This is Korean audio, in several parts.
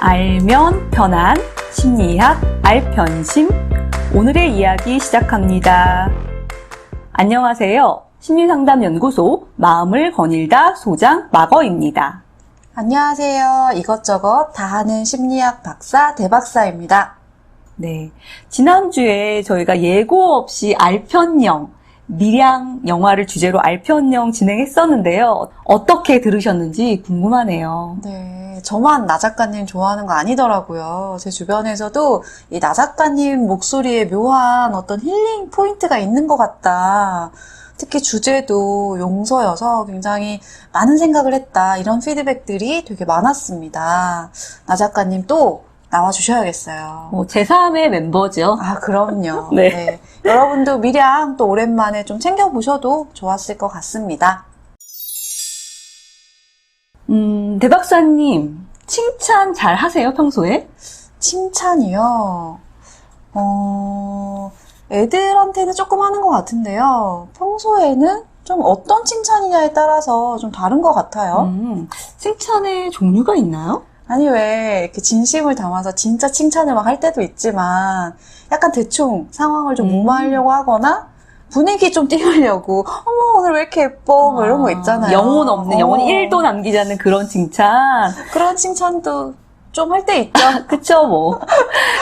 알면 편한 심리학 알편심 오늘의 이야기 시작합니다. 안녕하세요. 심리상담연구소 마음을 거닐다 소장 마거입니다. 안녕하세요. 이것저것 다 하는 심리학 박사 대박사입니다. 네, 지난주에 저희가 예고 없이 알편영 밀양 영화를 주제로 알편영 진행했었는데요. 어떻게 들으셨는지 궁금하네요. 네, 저만 나 작가님 좋아하는 거 아니더라고요. 제 주변에서도 이 나 작가님 목소리에 묘한 어떤 힐링 포인트가 있는 것 같다. 특히 주제도 용서여서 굉장히 많은 생각을 했다. 이런 피드백들이 되게 많았습니다. 나 작가님 또 나와주셔야겠어요. 제3의 멤버죠. 아, 그럼요. 네. 네. 여러분도 밀양 또 오랜만에 좀 챙겨보셔도 좋았을 것 같습니다. 대박사님, 칭찬 잘 하세요, 평소에? 칭찬이요? 애들한테는 조금 하는 것 같은데요. 평소에는 좀 어떤 칭찬이냐에 따라서 좀 다른 것 같아요. 칭찬의 종류가 있나요? 아니, 왜 이렇게 진심을 담아서 진짜 칭찬을 막 할 때도 있지만 약간 대충 상황을 좀 무마하려고 하거나 분위기 좀 띄우려고 어머 오늘 왜 이렇게 예뻐 뭐 이런 거 있잖아요. 영혼 없는, 영혼 1도 남기지 않는 그런 칭찬. 그런 칭찬도 좀 할 때 있죠. 그쵸, 뭐.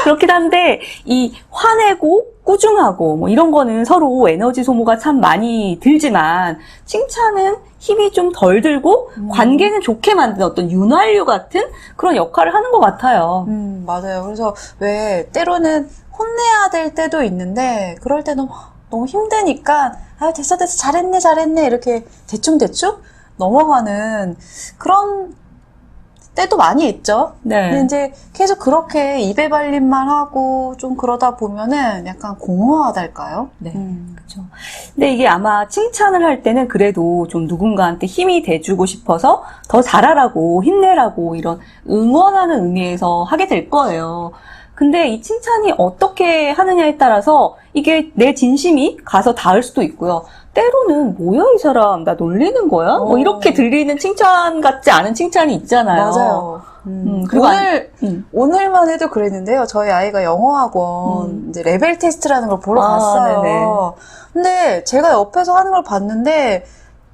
그렇긴 한데, 이 화내고, 꾸중하고, 뭐 이런 거는 서로 에너지 소모가 참 많이 들지만, 칭찬은 힘이 좀 덜 들고, 관계는 좋게 만드는 어떤 윤활유 같은 그런 역할을 하는 것 같아요. 맞아요. 그래서 왜 때로는 혼내야 될 때도 있는데, 그럴 때는 너무 힘드니까, 아유, 됐어, 잘했네, 이렇게 대충대충 넘어가는 그런 때도 많이 있죠. 네. 근데 이제 계속 그렇게 입에 발림만 하고 좀 그러다 보면은 약간 공허하달까요? 네. 그렇죠. 근데 이게 아마 칭찬을 할 때는 그래도 좀 누군가한테 힘이 돼주고 싶어서 더 잘하라고, 힘내라고 이런 응원하는 의미에서 하게 될 거예요. 근데 이 칭찬이 어떻게 하느냐에 따라서 이게 내 진심이 가서 닿을 수도 있고요. 때로는 뭐야 이 사람 나 놀리는 거야? 뭐 이렇게 들리는 칭찬 같지 않은 칭찬이 있잖아요. 맞아요. 그리고 오늘만 해도 그랬는데요. 저희 아이가 영어학원 이제 레벨 테스트라는 걸 보러 갔어요. 네네. 근데 제가 옆에서 하는 걸 봤는데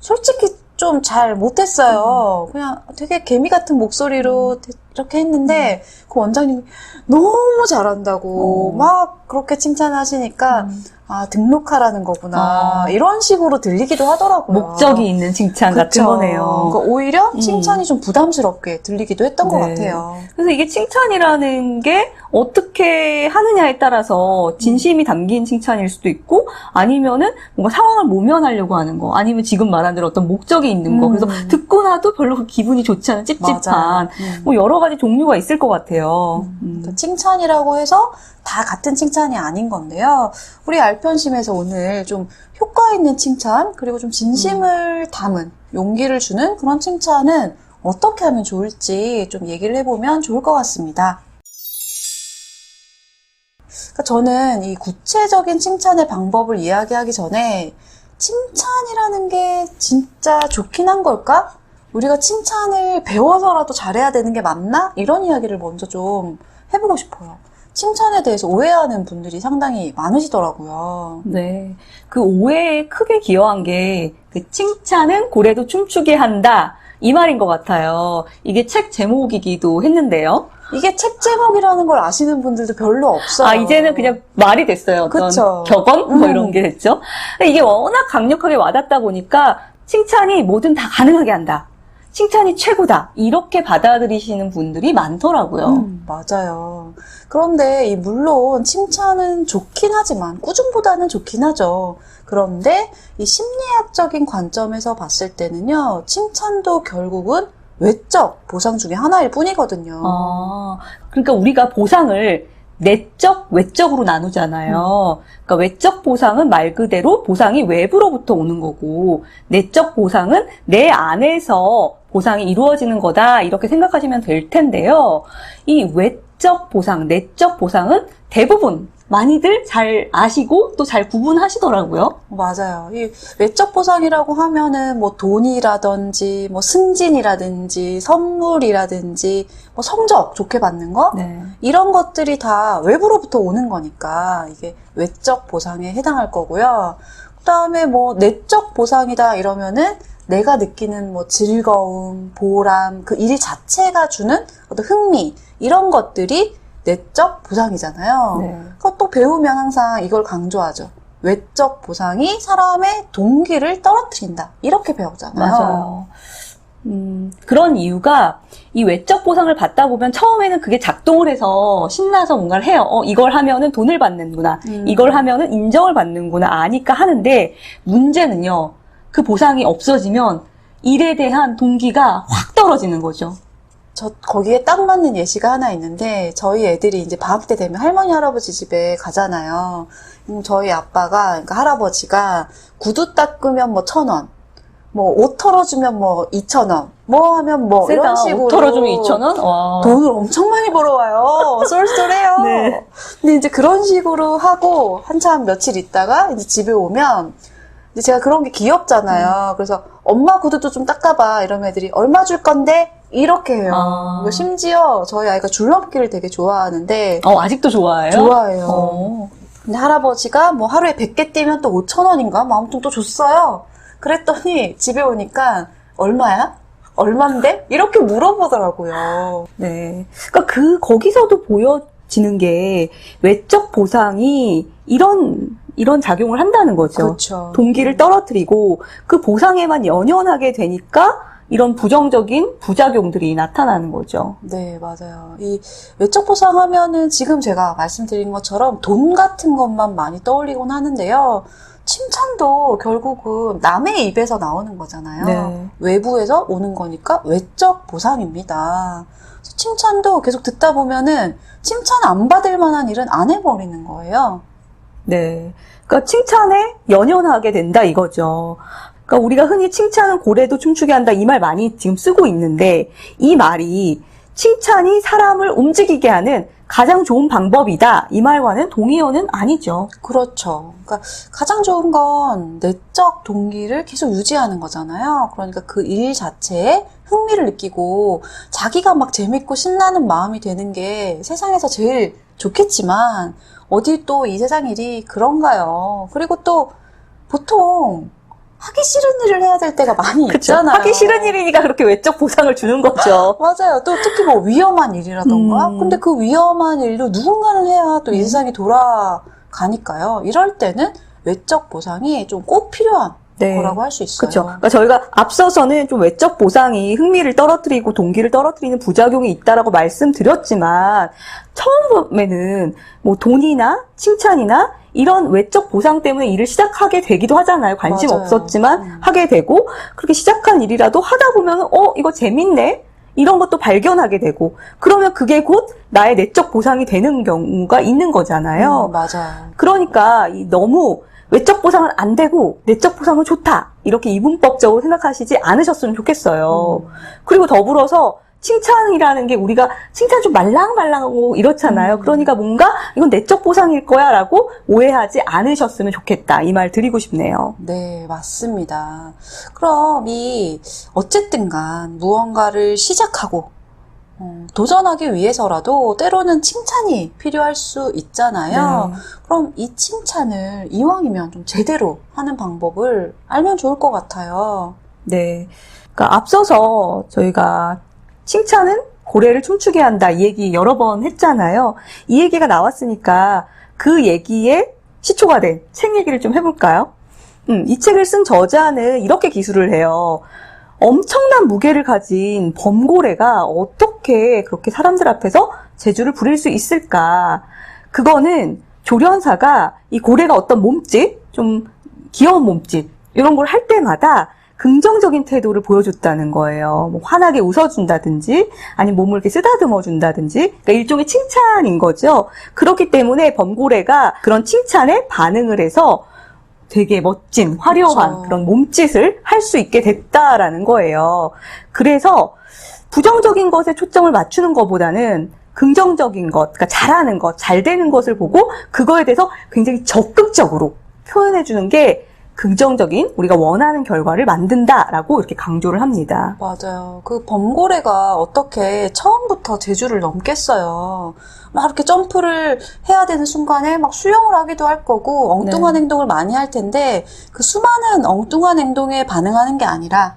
솔직히 좀 잘 못했어요. 그냥 되게 개미 같은 목소리로 이렇게 했는데 그 원장님이 너무 잘한다고 막 그렇게 칭찬하시니까 아, 등록하라는 거구나. 이런 식으로 들리기도 하더라고요. 목적이 있는 칭찬 같은 그쵸. 거네요. 그러니까 오히려 칭찬이 좀 부담스럽게 들리기도 했던 것 네. 같아요. 그래서 이게 칭찬이라는 게 어떻게 하느냐에 따라서 진심이 담긴 칭찬일 수도 있고 아니면은 뭔가 상황을 모면하려고 하는 거 아니면 지금 말한 대로 어떤 목적이 있는 거 그래서 듣고 나도 별로 기분이 좋지 않은 찝찝한 뭐 여러 가지 종류가 있을 것 같아요. 칭찬이라고 해서 다 같은 칭찬이 아닌 건데요. 우리 알편심에서 오늘 좀 효과 있는 칭찬 그리고 좀 진심을 담은 용기를 주는 그런 칭찬은 어떻게 하면 좋을지 좀 얘기를 해보면 좋을 것 같습니다. 그러니까 저는 이 구체적인 칭찬의 방법을 이야기하기 전에 칭찬이라는 게 진짜 좋긴 한 걸까? 우리가 칭찬을 배워서라도 잘해야 되는 게 맞나? 이런 이야기를 먼저 좀 해보고 싶어요. 칭찬에 대해서 오해하는 분들이 상당히 많으시더라고요. 네. 그 오해에 크게 기여한 게 그 칭찬은 고래도 춤추게 한다. 이 말인 것 같아요. 이게 책 제목이기도 했는데요. 이게 책 제목이라는 걸 아시는 분들도 별로 없어요. 아, 이제는 그냥 말이 됐어요. 어떤 그쵸. 격언? 뭐 이런 게 됐죠. 이게 워낙 강력하게 와닿다 보니까 칭찬이 뭐든 다 가능하게 한다. 칭찬이 최고다. 이렇게 받아들이시는 분들이 많더라고요. 맞아요. 그런데 물론 칭찬은 좋긴 하지만 꾸준보다는 좋긴 하죠. 그런데 이 심리학적인 관점에서 봤을 때는요. 칭찬도 결국은 외적 보상 중에 하나일 뿐이거든요. 그러니까 우리가 보상을 내적, 외적으로 나누잖아요. 그러니까 외적 보상은 말 그대로 보상이 외부로부터 오는 거고 내적 보상은 내 안에서 보상이 이루어지는 거다 이렇게 생각하시면 될 텐데요. 이 외적 보상, 내적 보상은 대부분 많이들 잘 아시고 또 잘 구분하시더라고요. 맞아요. 이 외적 보상이라고 하면은 뭐 돈이라든지 뭐 승진이라든지 선물이라든지 뭐 성적 좋게 받는 거 네. 이런 것들이 다 외부로부터 오는 거니까 이게 외적 보상에 해당할 거고요. 그다음에 뭐 내적 보상이다 이러면은 내가 느끼는 뭐 즐거움, 보람, 그 일 자체가 주는 어떤 흥미 이런 것들이 내적 보상이잖아요. 네. 그것도 배우면 항상 이걸 강조하죠. 외적 보상이 사람의 동기를 떨어뜨린다. 이렇게 배우잖아요. 맞아요. 그런 이유가 이 외적 보상을 받다 보면 처음에는 그게 작동을 해서 신나서 뭔가를 해요. 이걸 하면은 돈을 받는구나. 이걸 하면은 인정을 받는구나. 아니까 하는데 문제는요. 그 보상이 없어지면 일에 대한 동기가 확 떨어지는 거죠. 저 거기에 딱 맞는 예시가 하나 있는데 저희 애들이 이제 방학 때 되면 할머니 할아버지 집에 가잖아요. 저희 아빠가 그러니까 할아버지가 구두 닦으면 뭐 1,000원, 뭐 옷 털어주면 뭐 2,000원, 뭐 하면 뭐 세다. 이런 식으로 옷 털어주면 2,000원? 와. 돈을 엄청 많이 벌어와요. 쏠쏠해요. 네. 근데 이제 그런 식으로 하고 한참 며칠 있다가 이제 집에 오면 이제 제가 그런 게 귀엽잖아요. 그래서 엄마 구두도 좀 닦아봐 이러면 애들이 얼마 줄 건데? 이렇게 해요. 그리고 심지어 저희 아이가 줄넘기를 되게 좋아하는데 아직도 좋아해요? 좋아해요. 근데 할아버지가 뭐 하루에 100개 뛰면 또 5,000원인가? 뭐 아무튼 또 줬어요. 그랬더니 집에 오니까 얼마야? 얼만데? 이렇게 물어보더라고요. 네. 그러니까 거기서도 보여지는 게 외적 보상이 이런 작용을 한다는 거죠. 그렇죠. 동기를 떨어뜨리고 그 보상에만 연연하게 되니까 이런 부정적인 부작용들이 나타나는 거죠. 네, 맞아요. 이 외적 보상 하면은 지금 제가 말씀드린 것처럼 돈 같은 것만 많이 떠올리곤 하는데요. 칭찬도 결국은 남의 입에서 나오는 거잖아요. 네. 외부에서 오는 거니까 외적 보상입니다. 그래서 칭찬도 계속 듣다 보면은 칭찬 안 받을 만한 일은 안 해버리는 거예요. 네. 그러니까 칭찬에 연연하게 된다 이거죠. 그러니까 우리가 흔히 칭찬은 고래도 춤추게 한다 이 말 많이 지금 쓰고 있는데 이 말이 칭찬이 사람을 움직이게 하는 가장 좋은 방법이다 이 말과는 동의어는 아니죠. 그렇죠. 그러니까 가장 좋은 건 내적 동기를 계속 유지하는 거잖아요. 그러니까 그 일 자체에 흥미를 느끼고 자기가 막 재밌고 신나는 마음이 되는 게 세상에서 제일 좋겠지만 어디 또 이 세상 일이 그런가요? 그리고 또 보통 하기 싫은 일을 해야 될 때가 많이 그쵸? 있잖아요. 하기 싫은 일이니까 그렇게 외적 보상을 주는 거죠. 맞아요. 또 특히 뭐 위험한 일이라던가. 근데 그 위험한 일도 누군가는 해야 또 이 세상이 돌아가니까요. 이럴 때는 외적 보상이 좀 꼭 필요한 네. 거라고 할 수 있어요. 그렇죠. 그러니까 저희가 앞서서는 좀 외적 보상이 흥미를 떨어뜨리고 동기를 떨어뜨리는 부작용이 있다라고 말씀드렸지만 처음에는 뭐 돈이나 칭찬이나 이런 외적 보상 때문에 일을 시작하게 되기도 하잖아요. 관심 맞아요. 없었지만 하게 되고 그렇게 시작한 일이라도 하다 보면 이거 재밌네. 이런 것도 발견하게 되고 그러면 그게 곧 나의 내적 보상이 되는 경우가 있는 거잖아요. 맞아요. 그러니까 너무 외적 보상은 안 되고 내적 보상은 좋다. 이렇게 이분법적으로 생각하시지 않으셨으면 좋겠어요. 그리고 더불어서 칭찬이라는 게 우리가 칭찬 좀 말랑말랑하고 이렇잖아요. 그러니까 뭔가 이건 내적 보상일 거야 라고 오해하지 않으셨으면 좋겠다. 이 말 드리고 싶네요. 네, 맞습니다. 그럼 어쨌든 간 무언가를 시작하고 도전하기 위해서라도 때로는 칭찬이 필요할 수 있잖아요. 네. 그럼 이 칭찬을 이왕이면 좀 제대로 하는 방법을 알면 좋을 것 같아요. 네. 그러니까 앞서서 저희가 칭찬은 고래를 춤추게 한다 이 얘기 여러 번 했잖아요. 이 얘기가 나왔으니까 그 얘기에 시초가 된 책 얘기를 좀 해볼까요? 이 책을 쓴 저자는 이렇게 기술을 해요. 엄청난 무게를 가진 범고래가 어떻게 그렇게 사람들 앞에서 재주를 부릴 수 있을까? 그거는 조련사가 이 고래가 어떤 몸짓, 좀 귀여운 몸짓 이런 걸 할 때마다 긍정적인 태도를 보여줬다는 거예요. 뭐 환하게 웃어준다든지, 아니면 몸을 이렇게 쓰다듬어 준다든지, 그러니까 일종의 칭찬인 거죠. 그렇기 때문에 범고래가 그런 칭찬에 반응을 해서 되게 멋진, 화려한 그렇죠. 그런 몸짓을 할 수 있게 됐다라는 거예요. 그래서 부정적인 것에 초점을 맞추는 것보다는 긍정적인 것, 그러니까 잘하는 것, 잘 되는 것을 보고 그거에 대해서 굉장히 적극적으로 표현해주는 게 긍정적인 우리가 원하는 결과를 만든다라고 이렇게 강조를 합니다. 맞아요. 그 범고래가 어떻게 처음부터 제주를 넘겠어요. 막 이렇게 점프를 해야 되는 순간에 막 수영을 하기도 할 거고 엉뚱한 네. 행동을 많이 할 텐데 그 수많은 엉뚱한 행동에 반응하는 게 아니라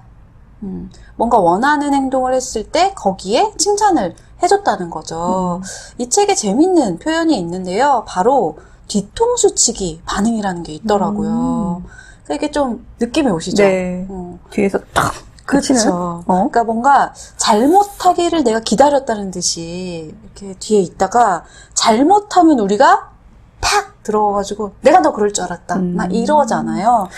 뭔가 원하는 행동을 했을 때 거기에 칭찬을 해줬다는 거죠. 이 책에 재밌는 표현이 있는데요. 바로 뒤통수치기 반응이라는 게 있더라고요. 그러니까 이게 좀 느낌이 오시죠? 네. 뒤에서 탁 그치는. 그렇죠. 그러니까 뭔가 잘못하기를 내가 기다렸다는 듯이 이렇게 뒤에 있다가 잘못하면 우리가 팍 들어가가지고 내가 너 그럴 줄 알았다. 막 이러잖아요.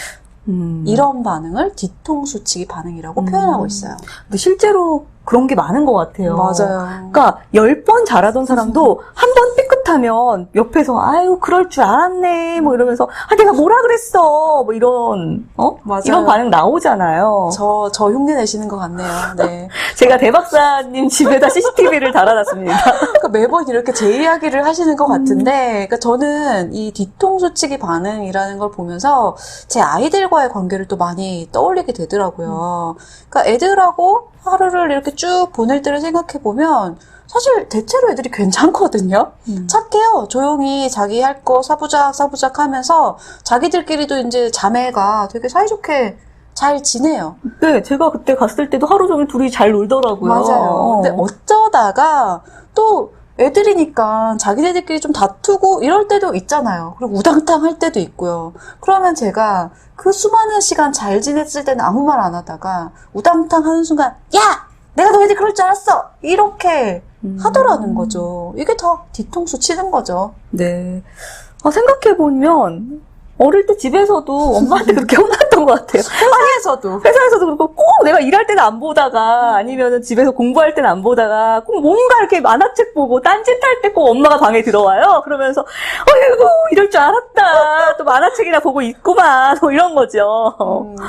이런 반응을 뒤통수치기 반응이라고 표현하고 있어요. 근데 실제로 그런 게 많은 것 같아요. 맞아요. 그러니까 10번 잘하던 사람도 한 번 삐끗하면 옆에서 아유 그럴 줄 알았네 뭐 이러면서 아 내가 뭐라 그랬어 뭐 이런 맞아요. 이런 반응 나오잖아요. 저 흉내 내시는 것 같네요. 네. 제가 대박사님 집에다 CCTV를 달아놨습니다. 그러니까 매번 이렇게 제 이야기를 하시는 것 같은데, 그러니까 저는 이 뒤통수치기 반응이라는 걸 보면서 제 아이들과의 관계를 또 많이 떠올리게 되더라고요. 그러니까 애들하고 하루를 이렇게 쭉 보낼 때를 생각해 보면 사실 대체로 애들이 괜찮거든요. 착해요. 조용히 자기 할 거 사부작 하면서 자기들끼리도 이제 자매가 되게 사이좋게 잘 지내요. 네, 제가 그때 갔을 때도 하루 종일 둘이 잘 놀더라고요. 맞아요. 근데 어쩌다가 또 애들이니까 자기네들끼리 좀 다투고 이럴 때도 있잖아요. 그리고 우당탕 할 때도 있고요. 그러면 제가 그 수많은 시간 잘 지냈을 때는 아무 말 안 하다가 우당탕 하는 순간 야! 내가 너희들 그럴 줄 알았어! 이렇게 하더라는 거죠. 이게 다 뒤통수 치는 거죠. 네. 생각해보면 어릴 때 집에서도 엄마한테 그렇게 혼났던 것 같아요. 회사에서도. 회사에서도 그렇고 꼭 내가 일할 때는 안 보다가 아니면은 집에서 공부할 때는 안 보다가 꼭 뭔가 이렇게 만화책 보고 딴짓할 때 꼭 엄마가 방에 들어와요. 그러면서 어이구 이럴 줄 알았다. 또 만화책이나 보고 있구만. 뭐 이런 거죠.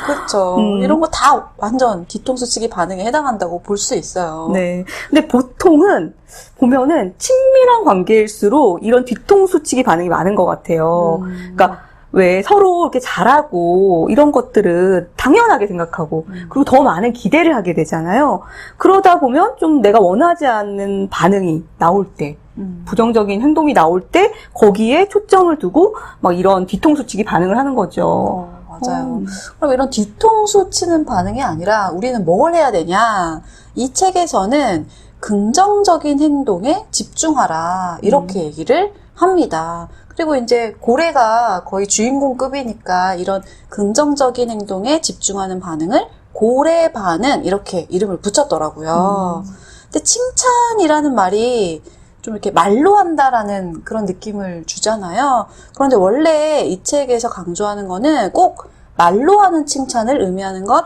그렇죠. 이런 거 다 완전 뒤통수 치기 반응에 해당한다고 볼 수 있어요. 네. 근데 보통은 보면은 친밀한 관계일수록 이런 뒤통수치기 반응이 많은 것 같아요. 그러니까 왜 서로 이렇게 잘하고 이런 것들은 당연하게 생각하고 그리고 더 많은 기대를 하게 되잖아요. 그러다 보면 좀 내가 원하지 않는 반응이 나올 때 부정적인 행동이 나올 때 거기에 초점을 두고 막 이런 뒤통수치기 반응을 하는 거죠. 맞아요. 그럼 이런 뒤통수 치는 반응이 아니라 우리는 뭘 해야 되냐? 이 책에서는 긍정적인 행동에 집중하라. 이렇게 얘기를 합니다. 그리고 이제 고래가 거의 주인공급이니까 이런 긍정적인 행동에 집중하는 반응을 고래 반응 이렇게 이름을 붙였더라고요. 근데 칭찬이라는 말이 좀 이렇게 말로 한다라는 그런 느낌을 주잖아요. 그런데 원래 이 책에서 강조하는 거는 꼭 말로 하는 칭찬을 의미하는 것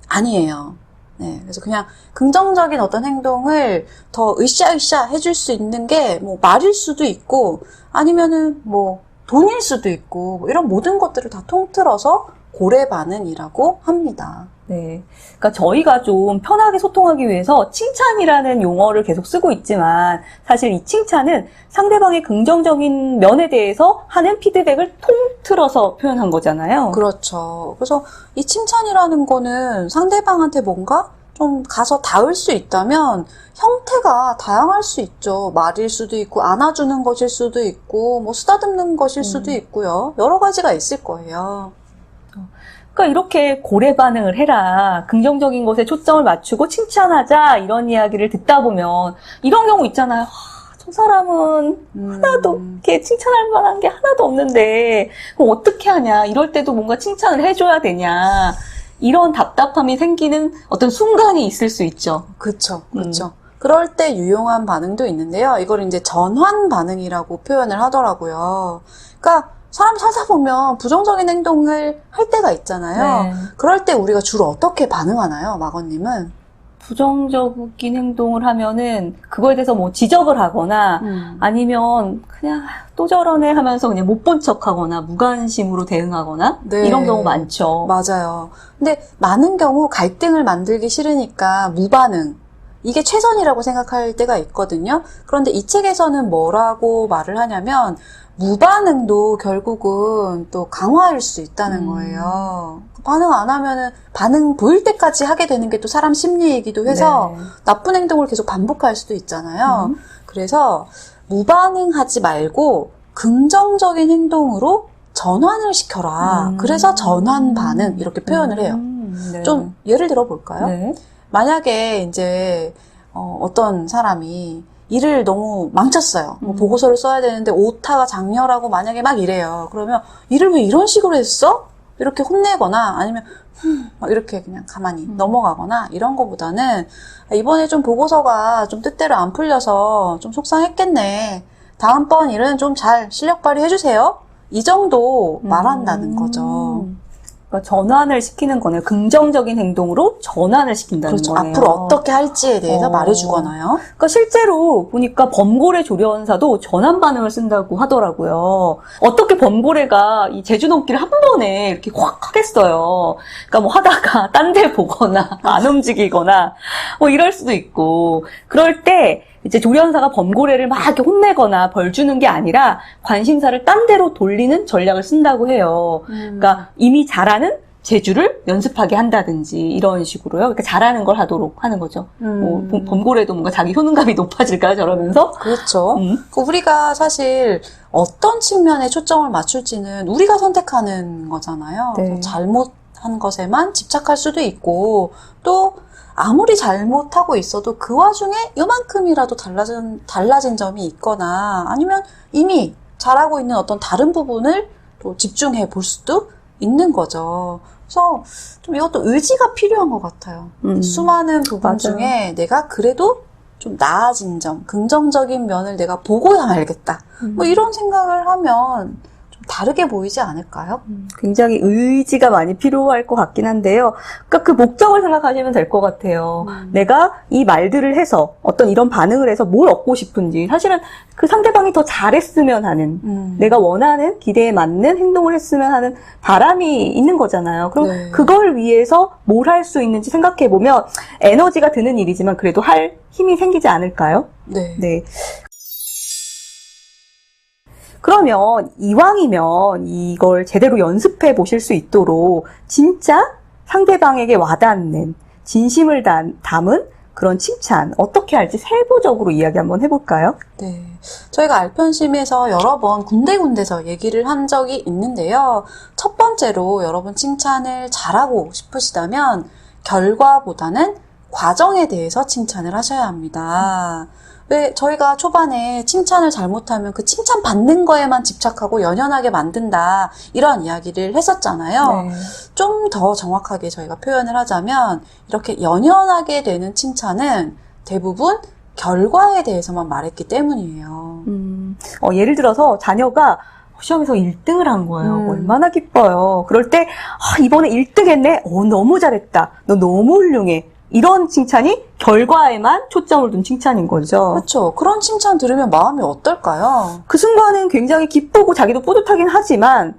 아니에요. 네, 그래서 그냥 긍정적인 어떤 행동을 더 으쌰으쌰 해줄 수 있는 게 뭐 말일 수도 있고 아니면은 뭐 돈일 수도 있고 뭐 이런 모든 것들을 다 통틀어서 고래 반응이라고 합니다. 네. 그러니까 저희가 좀 편하게 소통하기 위해서 칭찬이라는 용어를 계속 쓰고 있지만 사실 이 칭찬은 상대방의 긍정적인 면에 대해서 하는 피드백을 통틀어서 표현한 거잖아요. 그렇죠. 그래서 이 칭찬이라는 거는 상대방한테 뭔가 좀 가서 닿을 수 있다면 형태가 다양할 수 있죠. 말일 수도 있고 안아주는 것일 수도 있고 뭐 쓰다듬는 것일 수도 있고요. 여러 가지가 있을 거예요. 그러니까 이렇게 고래 반응을 해라. 긍정적인 것에 초점을 맞추고 칭찬하자. 이런 이야기를 듣다 보면 이런 경우 있잖아요. 저 사람은 하나도 이렇게 칭찬할 만한 게 하나도 없는데 그럼 어떻게 하냐. 이럴 때도 뭔가 칭찬을 해줘야 되냐. 이런 답답함이 생기는 어떤 순간이 있을 수 있죠. 그렇죠. 그렇죠. 그럴 때 유용한 반응도 있는데요. 이걸 이제 전환 반응이라고 표현을 하더라고요. 그러니까 사람 살다 보면 부정적인 행동을 할 때가 있잖아요. 네. 그럴 때 우리가 주로 어떻게 반응하나요, 마건님은? 부정적인 행동을 하면은 그거에 대해서 뭐 지적을 하거나 아니면 그냥 또 저러네 하면서 그냥 못 본 척하거나 무관심으로 대응하거나 네. 이런 경우 많죠. 맞아요. 근데 많은 경우 갈등을 만들기 싫으니까 무반응. 이게 최선이라고 생각할 때가 있거든요. 그런데 이 책에서는 뭐라고 말을 하냐면 무반응도 결국은 또 강화일 수 있다는 거예요. 반응 안 하면은 반응 보일 때까지 하게 되는 게 또 사람 심리이기도 해서 네. 나쁜 행동을 계속 반복할 수도 있잖아요. 그래서 무반응하지 말고 긍정적인 행동으로 전환을 시켜라. 그래서 전환 반응 이렇게 표현을 해요. 네. 좀 예를 들어 볼까요? 네. 만약에 이제 어떤 사람이 일을 너무 망쳤어요. 뭐 보고서를 써야 되는데 오타가 장렬하고 만약에 막 이래요. 그러면 일을 왜 이런 식으로 했어? 이렇게 혼내거나 아니면 막 이렇게 그냥 가만히 넘어가거나 이런 거보다는 이번에 좀 보고서가 좀 뜻대로 안 풀려서 좀 속상했겠네. 다음번 일은 좀 잘 실력 발휘해 주세요. 이 정도 말한다는 거죠. 그러니까 전환을 시키는 거네요. 긍정적인 행동으로 전환을 시킨다는 그렇죠. 거네요. 앞으로 어떻게 할지에 대해서 말해주거나요. 그러니까 실제로 보니까 범고래 조련사도 전환 반응을 쓴다고 하더라고요. 어떻게 범고래가 이 제주넘기를 한 번에 이렇게 확 하겠어요. 그러니까 뭐 하다가 딴 데 보거나 안 움직이거나 뭐 이럴 수도 있고 그럴 때 이제 조련사가 범고래를 막 이렇게 혼내거나 벌 주는 게 아니라 관심사를 딴 데로 돌리는 전략을 쓴다고 해요. 그러니까 이미 잘하는 재주를 연습하게 한다든지 이런 식으로요. 그러니까 잘하는 걸 하도록 하는 거죠. 뭐 범고래도 뭔가 자기 효능감이 높아질까요? 저러면서? 그렇죠. 우리가 사실 어떤 측면에 초점을 맞출지는 우리가 선택하는 거잖아요. 네. 그래서 잘못한 것에만 집착할 수도 있고 또 아무리 잘못하고 있어도 그 와중에 요만큼이라도 달라진 점이 있거나 아니면 이미 잘하고 있는 어떤 다른 부분을 또 집중해 볼 수도 있는 거죠. 그래서 좀 이것도 의지가 필요한 것 같아요. 수많은 부분 맞아요. 중에 내가 그래도 좀 나아진 점, 긍정적인 면을 내가 보고야 말겠다. 뭐 이런 생각을 하면 좀 다르게 보이지 않을까요? 굉장히 의지가 많이 필요할 것 같긴 한데요. 그러니까 그 목적을 생각하시면 될 것 같아요. 내가 이 말들을 해서 어떤 이런 반응을 해서 뭘 얻고 싶은지 사실은 그 상대방이 더 잘했으면 하는 내가 원하는 기대에 맞는 행동을 했으면 하는 바람이 있는 거잖아요. 그럼 네. 그걸 위해서 뭘 할 수 있는지 생각해 보면 에너지가 드는 일이지만 그래도 할 힘이 생기지 않을까요? 네. 네. 그러면 이왕이면 이걸 제대로 연습해 보실 수 있도록 진짜 상대방에게 와닿는 진심을 담은 그런 칭찬 어떻게 할지 세부적으로 이야기 한번 해볼까요? 네. 저희가 알편심에서 여러 번 군데군데서 얘기를 한 적이 있는데요. 첫 번째로 여러분 칭찬을 잘하고 싶으시다면 결과보다는 과정에 대해서 칭찬을 하셔야 합니다. 왜 저희가 초반에 칭찬을 잘못하면 그 칭찬 받는 거에만 집착하고 연연하게 만든다 이런 이야기를 했었잖아요. 네. 좀 더 정확하게 저희가 표현을 하자면 이렇게 연연하게 되는 칭찬은 대부분 결과에 대해서만 말했기 때문이에요. 예를 들어서 자녀가 시험에서 1등을 한 거예요. 얼마나 기뻐요. 그럴 때 이번에 1등 했네. 너무 잘했다. 너 너무 훌륭해. 이런 칭찬이 결과에만 초점을 둔 칭찬인 거죠. 그렇죠. 그런 칭찬 들으면 마음이 어떨까요? 그 순간은 굉장히 기쁘고 자기도 뿌듯하긴 하지만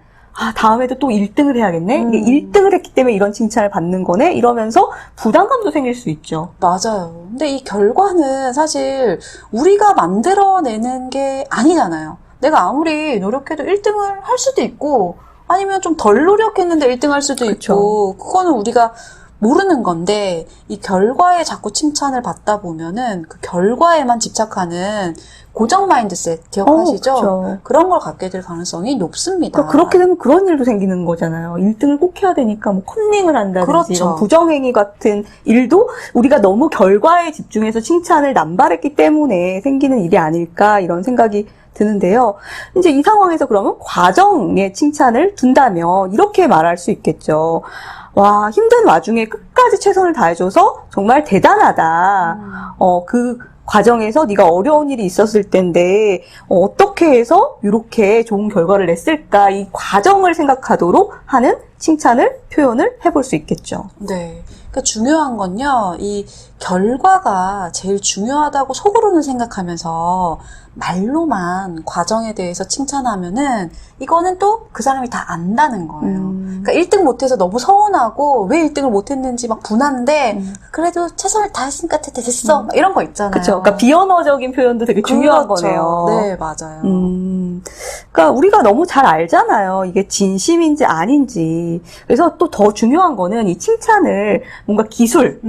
다음에도 또 1등을 해야겠네? 이게 1등을 했기 때문에 이런 칭찬을 받는 거네? 이러면서 부담감도 생길 수 있죠. 맞아요. 근데 이 결과는 사실 우리가 만들어내는 게 아니잖아요. 내가 아무리 노력해도 1등을 할 수도 있고 아니면 좀 덜 노력했는데 1등 할 수도 그쵸. 있고 그거는 우리가 모르는 건데 이 결과에 자꾸 칭찬을 받다 보면은 그 결과에만 집착하는 고정 마인드셋 기억하시죠? 그쵸. 그런 걸 갖게 될 가능성이 높습니다. 그러니까 그렇게 되면 그런 일도 생기는 거잖아요. 1등을 꼭 해야 되니까 뭐 컨닝을 한다든지 그렇죠. 이런 부정행위 같은 일도 우리가 너무 결과에 집중해서 칭찬을 남발했기 때문에 생기는 일이 아닐까 이런 생각이 드는데요. 이제 이 상황에서 그러면 과정에 칭찬을 둔다면 이렇게 말할 수 있겠죠. 와, 힘든 와중에 끝까지 최선을 다해줘서 정말 대단하다. 그 과정에서 네가 어려운 일이 있었을 텐데 어떻게 해서 이렇게 좋은 결과를 냈을까 이 과정을 생각하도록 하는 칭찬을 표현을 해볼 수 있겠죠. 네. 그러니까 중요한 건요, 이 결과가 제일 중요하다고 속으로는 생각하면서 말로만 과정에 대해서 칭찬하면은 이거는 또 그 사람이 다 안다는 거예요. 그러니까 1등 못해서 너무 서운하고 왜 1등을 못했는지 막 분한데 그래도 최선을 다했으니까 됐어 막 이런 거 있잖아요. 그렇죠. 그러니까 비언어적인 표현도 되게 중요한 그렇죠. 거네요. 네, 맞아요. 그러니까 우리가 너무 잘 알잖아요. 이게 진심인지 아닌지. 그래서 또 더 중요한 거는 이 칭찬을 뭔가 기술,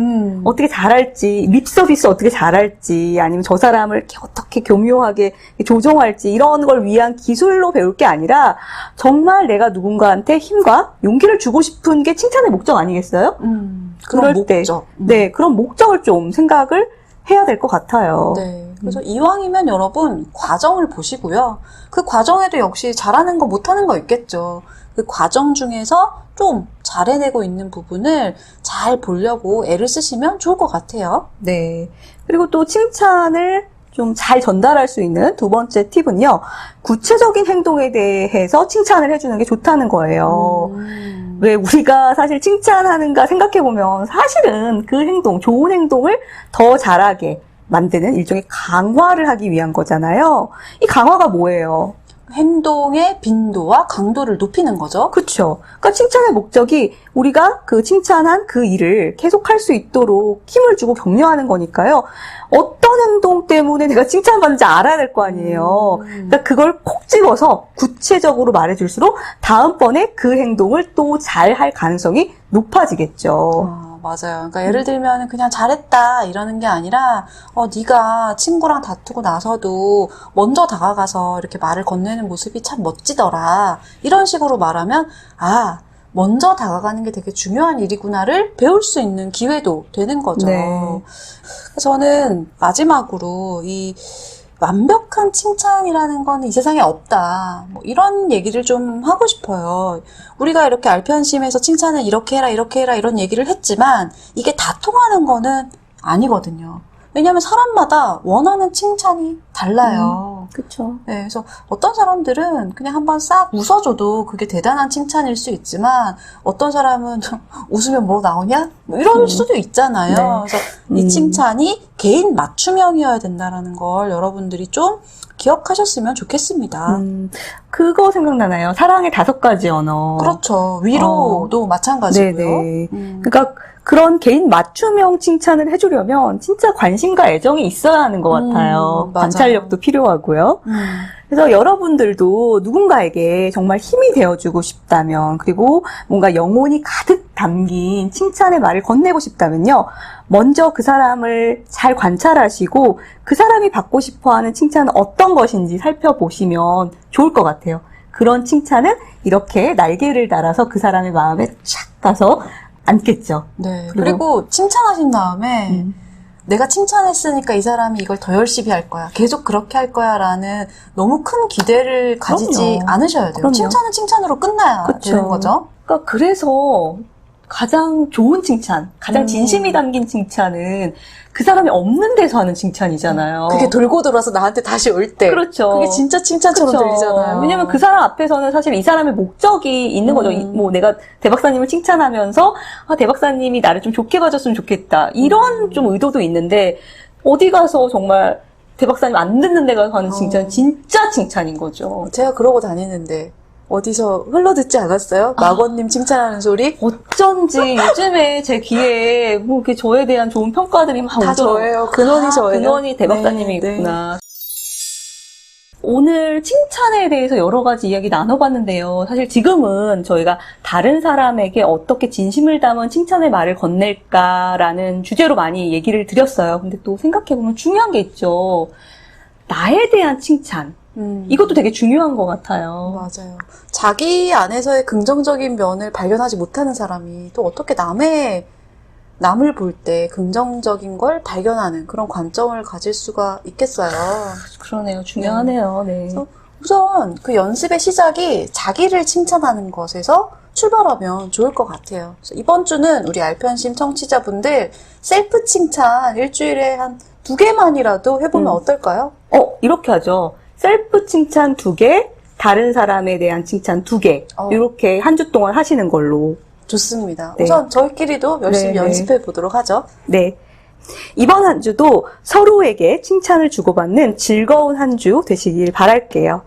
어떻게 잘할지, 립 서비스 어떻게 잘할지, 아니면 저 사람을 이렇게 어떻게 교묘하게 조종할지 이런 걸 위한 기술로 배울 게 아니라 정말 내가 누군가한테 힘과 용기를 주고 싶은 게 칭찬의 목적 아니겠어요? 그런 그럴 때, 목적. 네, 그런 목적을 좀 생각을 해야 될 것 같아요. 네. 그래서 이왕이면 여러분 과정을 보시고요. 그 과정에도 역시 잘하는 거 못하는 거 있겠죠. 그 과정 중에서 좀 잘해내고 있는 부분을 잘 보려고 애를 쓰시면 좋을 것 같아요. 네. 그리고 또 칭찬을 좀 잘 전달할 수 있는 두 번째 팁은요. 구체적인 행동에 대해서 칭찬을 해주는 게 좋다는 거예요. 왜 우리가 사실 칭찬하는가 생각해보면 사실은 그 행동, 좋은 행동을 더 잘하게 만드는 일종의 강화를 하기 위한 거잖아요. 이 강화가 뭐예요? 행동의 빈도와 강도를 높이는 거죠. 그렇죠. 그러니까 칭찬의 목적이 우리가 그 칭찬한 그 일을 계속할 수 있도록 힘을 주고 격려하는 거니까요. 어떤 행동 때문에 내가 칭찬받는지 알아야 될 거 아니에요. 그러니까 그걸 콕 집어서 구체적으로 말해줄수록 다음번에 그 행동을 또 잘할 가능성이 높아지겠죠. 맞아요. 그러니까 예를 들면 그냥 잘했다 이러는 게 아니라 네가 친구랑 다투고 나서도 먼저 다가가서 이렇게 말을 건네는 모습이 참 멋지더라. 이런 식으로 말하면 먼저 다가가는 게 되게 중요한 일이구나를 배울 수 있는 기회도 되는 거죠. 네. 그래서 저는 마지막으로 이 완벽한 칭찬이라는 건 이 세상에 없다. 뭐 이런 얘기를 좀 하고 싶어요. 우리가 이렇게 알편심에서 칭찬을 이렇게 해라, 이렇게 해라, 이런 얘기를 했지만 이게 다 통하는 거는 아니거든요. 왜냐하면 사람마다 원하는 칭찬이 달라요. 그렇죠. 네, 그래서 어떤 사람들은 그냥 한번 싹 웃어줘도 그게 대단한 칭찬일 수 있지만 어떤 사람은 웃으면 뭐 나오냐? 뭐 이럴 수도 있잖아요. 네. 그래서 이 칭찬이 개인 맞춤형이어야 된다는 걸 여러분들이 좀 기억하셨으면 좋겠습니다. 그거 생각나나요? 사랑의 5가지 언어. 그렇죠. 위로도 마찬가지고요. 네네. 그러니까 그런 개인 맞춤형 칭찬을 해주려면 진짜 관심과 애정이 있어야 하는 것 같아요. 맞아요. 관찰력도 필요하고요. 그래서 여러분들도 누군가에게 정말 힘이 되어주고 싶다면, 그리고 뭔가 영혼이 가득 담긴 칭찬의 말을 건네고 싶다면요. 먼저 그 사람을 잘 관찰하시고 그 사람이 받고 싶어하는 칭찬은 어떤 것인지 살펴보시면 좋을 것 같아요. 그런 칭찬은 이렇게 날개를 달아서 그 사람의 마음에 촥 가서 앉겠죠. 네. 그리고 칭찬하신 다음에 내가 칭찬했으니까 이 사람이 이걸 더 열심히 할 거야. 계속 그렇게 할 거야. 라는 너무 큰 기대를 가지지 그럼요. 않으셔야 돼요. 그럼요. 칭찬은 칭찬으로 끝나야 되는 거죠. 그러니까 그래서 가장 좋은 칭찬, 가장 진심이 담긴 칭찬은 그 사람이 없는 데서 하는 칭찬이잖아요. 그게 돌고 돌아서 나한테 다시 올 때. 그렇죠. 그게 진짜 칭찬처럼 그렇죠. 들리잖아요. 왜냐면 그 사람 앞에서는 사실 이 사람의 목적이 있는 거죠. 뭐 내가 대박사님을 칭찬하면서 대박사님이 나를 좀 좋게 봐줬으면 좋겠다. 이런 좀 의도도 있는데 어디 가서 정말 대박사님 안 듣는 데 가서 하는 칭찬은 진짜 칭찬인 거죠. 제가 그러고 다니는데 어디서 흘러듣지 않았어요? 마건님 칭찬하는 소리? 어쩐지 요즘에 제 귀에 뭐 이렇게 저에 대한 좋은 평가들이 막 다 오더라고요. 저예요. 근원이 저예요. 근원이 대박사님이 네, 있구나. 오늘 칭찬에 대해서 여러 가지 이야기 나눠봤는데요. 사실 지금은 저희가 다른 사람에게 어떻게 진심을 담은 칭찬의 말을 건넬까라는 주제로 많이 얘기를 드렸어요. 근데 또 생각해보면 중요한 게 있죠. 나에 대한 칭찬. 이것도 되게 중요한 것 같아요. 맞아요. 자기 안에서의 긍정적인 면을 발견하지 못하는 사람이 또 어떻게 남을 볼 때 긍정적인 걸 발견하는 그런 관점을 가질 수가 있겠어요. 그러네요. 중요하네요. 네. 그래서 우선 그 연습의 시작이 자기를 칭찬하는 것에서 출발하면 좋을 것 같아요. 그래서 이번 주는 우리 알편심 청취자분들 셀프 칭찬 일주일에 한 2개만이라도 해보면 어떨까요? 이렇게 하죠. 셀프 칭찬 2개, 다른 사람에 대한 칭찬 2개. 이렇게 한 주 동안 하시는 걸로. 좋습니다. 네. 우선 저희끼리도 열심히 네, 연습해 보도록 하죠. 네. 이번 한 주도 서로에게 칭찬을 주고받는 즐거운 한 주 되시길 바랄게요.